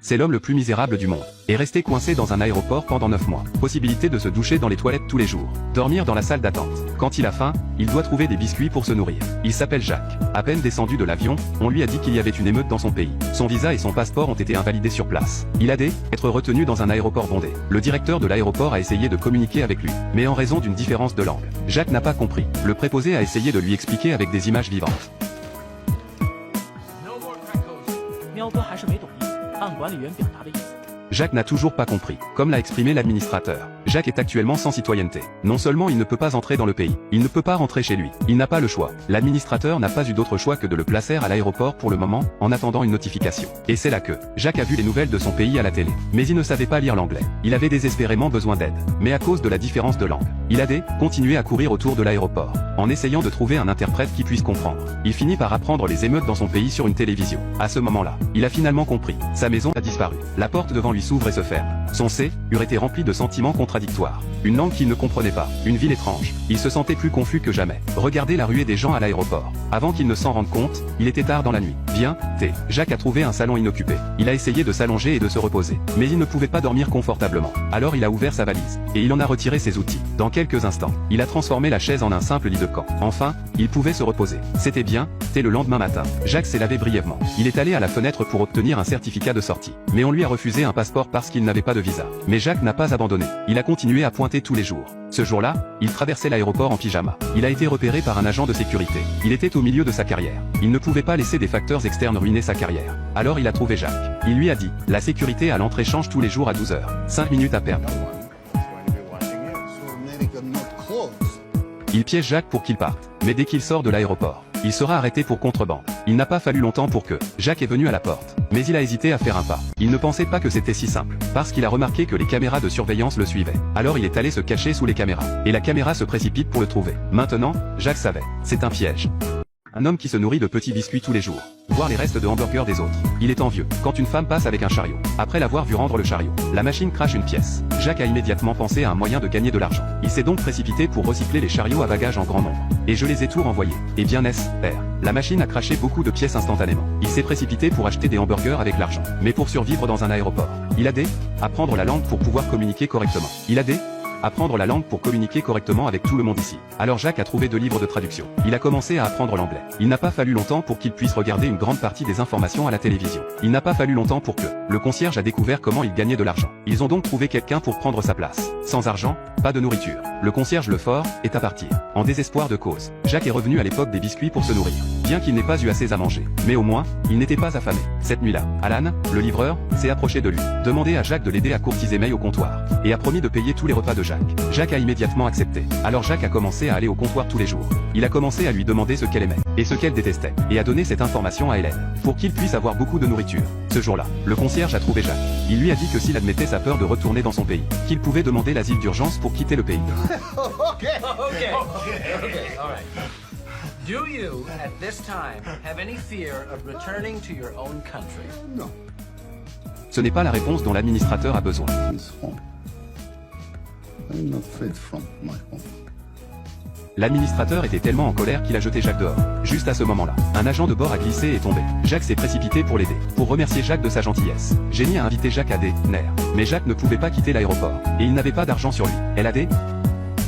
C'est l'homme le plus misérable du monde. Et rester coincé dans un aéroport pendant 9 mois. Possibilité de se doucher dans les toilettes tous les jours. Dormir dans la salle d'attente. Quand il a faim, il doit trouver des biscuits pour se nourrir. Il s'appelle Jacques. À peine descendu de l'avion, on lui a dit qu'il y avait une émeute dans son pays. Son visa et son passeport ont été invalidés sur place. Il a être retenu dans un aéroport bondé. Le directeur de l'aéroport a essayé de communiquer avec lui. Mais en raison d'une différence de langue, Jacques n'a pas compris. Le préposé a essayé de lui expliquer avec des images vivantes. Jacques n'a toujours pas compris, comme l'a exprimé l'administrateur. Jacques est actuellement sans citoyenneté. Non seulement il ne peut pas entrer dans le pays, il ne peut pas rentrer chez lui. Il n'a pas le choix. L'administrateur n'a pas eu d'autre choix que de le placer à l'aéroport pour le moment, en attendant une notification. Et c'est là que Jacques a vu les nouvelles de son pays à la télé. Mais il ne savait pas lire l'anglais. Il avait désespérément besoin d'aide. Mais à cause de la différence de langue, il a continué à courir autour de l'aéroport, en essayant de trouver un interprète qui puisse comprendre. Il finit par apprendre les émeutes dans son pays sur une télévision. À ce moment-là, il a finalement compris. Sa maison a disparu. La porte devant lui s'ouvre et se ferme. Son eût été rempli de sentiments contradictoires. Une langue qu'il ne comprenait pas. Une ville étrange. Il se sentait plus confus que jamais. Regardez la ruée des gens à l'aéroport. Avant qu'il ne s'en rende compte, il était tard dans la nuit. Bien, Jacques a trouvé un salon inoccupé. Il a essayé de s'allonger et de se reposer. Mais il ne pouvait pas dormir confortablement. Alors il a ouvert sa valise. Et il en a retiré ses outils. Dans quelques instants, il a transformé la chaise en un simple lit de camp. Enfin, il pouvait se reposer. C'était bien, le lendemain matin. Jacques s'est lavé brièvement. Il est allé à la fenêtre pour obtenir un certificat de sortie. Mais on lui a refusé un passeport parce qu'il n'avait pas de visa. Mais Jacques n'a pas abandonné. Il a continué à pointer tous les jours. Ce jour-là, il traversait l'aéroport en pyjama. Il a été repéré par un agent de sécurité. Il était au milieu de sa carrière. Il ne pouvait pas laisser des facteurs externes ruiner sa carrière. Alors il a trouvé Jacques. Il lui a dit, la sécurité à l'entrée change tous les jours à 12 heures. 5 minutes à perdre. Il piège Jacques pour qu'il parte. Mais dès qu'il sort de l'aéroport, il sera arrêté pour contrebande. Il n'a pas fallu longtemps pour que Jacques est venu à la porte. Mais il a hésité à faire un pas. Il ne pensait pas que c'était si simple. Parce qu'il a remarqué que les caméras de surveillance le suivaient. Alors il est allé se cacher sous les caméras. Et la caméra se précipite pour le trouver. Maintenant, Jacques savait. C'est un piège. Un homme qui se nourrit de petits biscuits tous les jours. Voir les restes de hamburgers des autres. Il est envieux. Quand une femme passe avec un chariot. Après l'avoir vu rendre le chariot, la machine crache une pièce. Jacques a immédiatement pensé à un moyen de gagner de l'argent. Il s'est donc précipité pour recycler les chariots à bagages en grand nombre. Et je les ai tout renvoyés. Et bien la machine a craché beaucoup de pièces instantanément. Il s'est précipité pour acheter des hamburgers avec l'argent. Mais pour survivre dans un aéroport, il a apprendre la langue pour pouvoir communiquer correctement. Il a apprendre la langue pour communiquer correctement avec tout le monde ici. Alors Jacques a trouvé 2 livres de traduction. Il a commencé à apprendre l'anglais. Il n'a pas fallu longtemps pour qu'il puisse regarder une grande partie des informations à la télévision. Il n'a pas fallu longtemps pour que le concierge a découvert comment il gagnait de l'argent. Ils ont donc trouvé quelqu'un pour prendre sa place. Sans argent, pas de nourriture. Le concierge Lefort est à partir. En désespoir de cause, Jacques est revenu à l'époque des biscuits pour se nourrir. Bien qu'il n'ait pas eu assez à manger. Mais au moins, il n'était pas affamé. Cette nuit-là, Alan, le livreur, s'est approché de lui. Demandé à Jacques de l'aider à courtiser May au comptoir. Et a promis de payer tous les repas de Jacques. Jacques a immédiatement accepté. Alors Jacques a commencé à aller au comptoir tous les jours. Il a commencé à lui demander ce qu'elle aimait. Et ce qu'elle détestait. Et a donné cette information à Hélène. Pour qu'il puisse avoir beaucoup de nourriture. Ce jour-là, le concierge a trouvé Jacques. Il lui a dit que s'il admettait sa peur de retourner dans son pays, qu'il pouvait demander l'asile d'urgence pour quitter le pays. Okay, all right. Do you, at this time, have any fear of returning to your own country? No. Ce n'est pas la réponse dont l'administrateur a besoin. It's home. I'm not afraid from my home. L'administrateur était tellement en colère qu'il a jeté Jacques dehors. Juste à ce moment-là, un agent de bord a glissé et est tombé. Jacques s'est précipité pour l'aider, pour remercier Jacques de sa gentillesse. Jenny a invité Jacques à dîner. Mais Jacques ne pouvait pas quitter l'aéroport. Et il n'avait pas d'argent sur lui. Elle a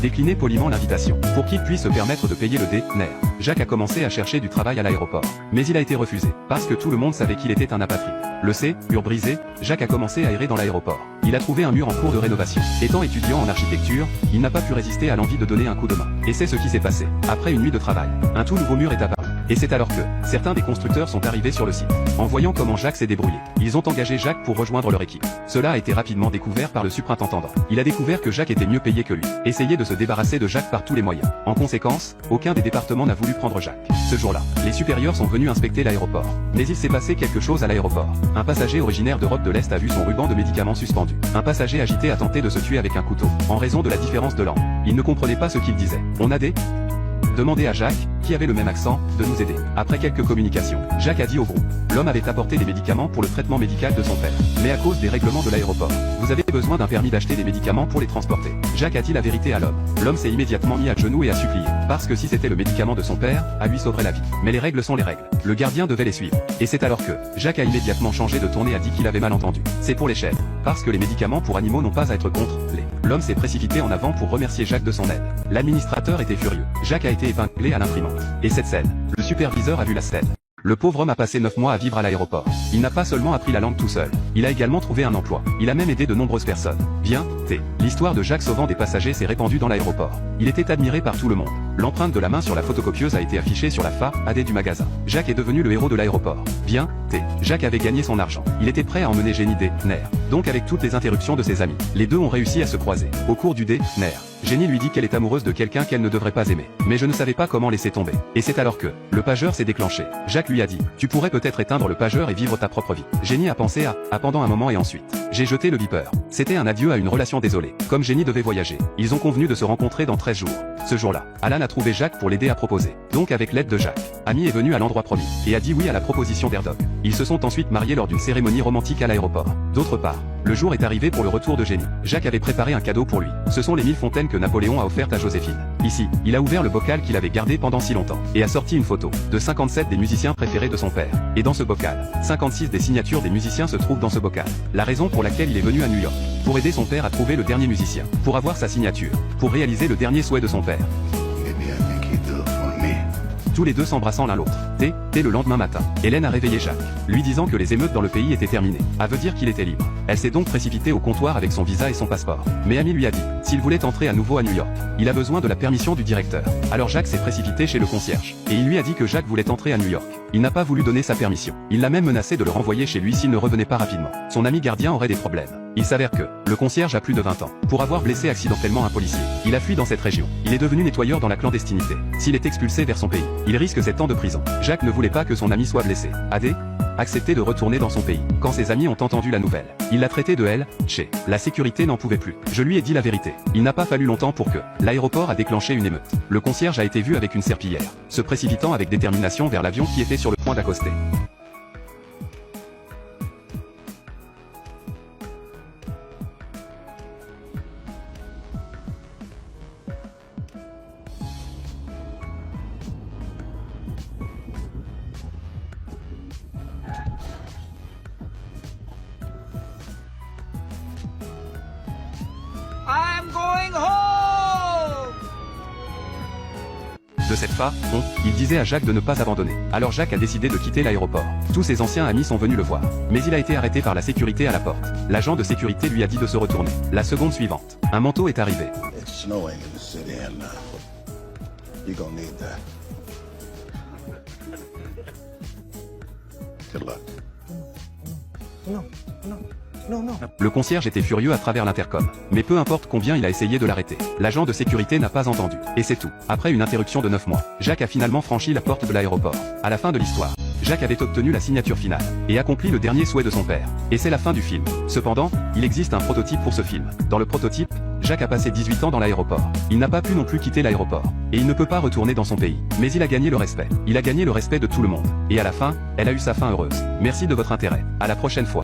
décliné poliment l'invitation, pour qu'il puisse se permettre de payer le dîner. Jacques a commencé à chercher du travail à l'aéroport. Mais il a été refusé, parce que tout le monde savait qu'il était un apatride. Le mur brisé, Jacques a commencé à errer dans l'aéroport. Il a trouvé un mur en cours de rénovation. Étant étudiant en architecture, il n'a pas pu résister à l'envie de donner un coup de main. Et c'est ce qui s'est passé. Après une nuit de travail, un tout nouveau mur est apparu. Et c'est alors que certains des constructeurs sont arrivés sur le site. En voyant comment Jacques s'est débrouillé, ils ont engagé Jacques pour rejoindre leur équipe. Cela a été rapidement découvert par le superintendant. Il a découvert que Jacques était mieux payé que lui. Essayait de se débarrasser de Jacques par tous les moyens. En conséquence, aucun des départements n'a voulu prendre Jacques. Ce jour-là, les supérieurs sont venus inspecter l'aéroport. Mais il s'est passé quelque chose à l'aéroport. Un passager originaire d'Europe de l'Est a vu son ruban de médicaments suspendu. Un passager agité a tenté de se tuer avec un couteau, en raison de la différence de langue. Il ne comprenait pas ce qu'il disait. On a demandé à Jacques, qui avait le même accent, de nous aider. Après quelques communications, Jacques a dit au groupe L'homme avait apporté des médicaments pour le traitement médical de son père. Mais à cause des règlements de l'aéroport, vous avez besoin d'un permis d'acheter des médicaments pour les transporter. Jacques a dit la vérité à l'homme. L'homme s'est immédiatement mis à genoux et a supplié. Parce que si c'était le médicament de son père, à lui sauverait la vie. Mais les règles sont les règles. Le gardien devait les suivre. Et c'est alors que Jacques a immédiatement changé de ton et a dit qu'il avait mal entendu. C'est pour les chèvres. Parce que les médicaments pour animaux n'ont pas à être contre les. L'homme s'est précipité en avant pour remercier Jacques de son aide. L'administrateur était furieux. Jacques a été épinglé à l'imprimante. Et cette scène, le superviseur a vu la scène. Le pauvre homme a passé 9 mois à vivre à l'aéroport. Il n'a pas seulement appris la langue tout seul, il a également trouvé un emploi. Il a même aidé de nombreuses personnes. Bien, l'histoire de Jacques sauvant des passagers s'est répandue dans l'aéroport. Il était admiré par tout le monde. L'empreinte de la main sur la photocopieuse a été affichée sur la FAAD du magasin. Jacques est devenu le héros de l'aéroport. Bien, Jacques avait gagné son argent. Il était prêt à emmener Jenny Dehner. Donc avec toutes les interruptions de ses amis, les deux ont réussi à se croiser. Au cours du Dehner, Jenny lui dit qu'elle est amoureuse de quelqu'un qu'elle ne devrait pas aimer. Mais je ne savais pas comment laisser tomber. Et c'est alors que le pageur s'est déclenché. Jacques lui a dit, tu pourrais peut-être éteindre le pageur et vivre ta propre vie. Jenny a pensé à pendant un moment et ensuite, j'ai jeté le beeper. C'était un adieu à une relation désolée. Comme Jenny devait voyager, ils ont convenu de se rencontrer dans 13 jours. Ce jour-là, Alan a trouvé Jacques pour l'aider à proposer. Donc avec l'aide de Jacques, Amy est venu à l'endroit promis et a dit oui à la proposition d'Airdog. Ils se sont ensuite mariés lors d'une cérémonie romantique à l'aéroport. D'autre part, le jour est arrivé pour le retour de Jenny. Jacques avait préparé un cadeau pour lui. Ce sont les 1000 fontaines que Napoléon a offertes à Joséphine. Ici, il a ouvert le bocal qu'il avait gardé pendant si longtemps et a sorti une photo de 57 des musiciens préférés de son père. Et dans ce bocal, 56 des signatures des musiciens se trouvent dans ce bocal. La raison pour laquelle il est venu à New York, pour aider son père à trouver le dernier musicien, pour avoir sa signature, pour réaliser le dernier souhait de son père. Maybe I think he'd do it for me. Tous les deux s'embrassant l'un l'autre. Le lendemain matin, Hélène a réveillé Jacques, lui disant que les émeutes dans le pays étaient terminées. À veut dire qu'il était libre. Elle s'est donc précipitée au comptoir avec son visa et son passeport. Mais Amy lui a dit, s'il voulait entrer à nouveau à New York, il a besoin de la permission du directeur. Alors Jacques s'est précipité chez le concierge. Et il lui a dit que Jacques voulait entrer à New York. Il n'a pas voulu donner sa permission. Il l'a même menacé de le renvoyer chez lui s'il ne revenait pas rapidement. Son ami gardien aurait des problèmes. Il s'avère que le concierge a plus de 20 ans. Pour avoir blessé accidentellement un policier, il a fui dans cette région. Il est devenu nettoyeur dans la clandestinité. S'il est expulsé vers son pays, il risque 7 ans de prison. Jacques ne voulait pas que son ami soit blessé. Accepté de retourner dans son pays. Quand ses amis ont entendu la nouvelle, il l'a traité de elle, chez. La sécurité n'en pouvait plus. Je lui ai dit la vérité. Il n'a pas fallu longtemps pour que l'aéroport a déclenché une émeute. Le concierge a été vu avec une serpillière, se précipitant avec détermination vers l'avion qui était sur le point d'accoster. I'm going home! De cette façon, il disait à Jacques de ne pas abandonner. Alors Jacques a décidé de quitter l'aéroport. Tous ses anciens amis sont venus le voir. Mais il a été arrêté par la sécurité à la porte. L'agent de sécurité lui a dit de se retourner. La seconde suivante, un manteau est arrivé. It's snowing in the city and you're gonna need that. Good luck. Le concierge était furieux à travers l'intercom. Mais peu importe combien il a essayé de l'arrêter, l'agent de sécurité n'a pas entendu. Et c'est tout. Après une interruption de 9 mois, Jacques a finalement franchi la porte de l'aéroport. À la fin de l'histoire, Jacques avait obtenu la signature finale et accompli le dernier souhait de son père. Et c'est la fin du film. Cependant, il existe un prototype pour ce film. Dans le prototype, Jacques a passé 18 ans dans l'aéroport. Il n'a pas pu non plus quitter l'aéroport. Et il ne peut pas retourner dans son pays. Mais il a gagné le respect. Il a gagné le respect de tout le monde. Et à la fin, elle a eu sa fin heureuse. Merci de votre intérêt. À la prochaine fois.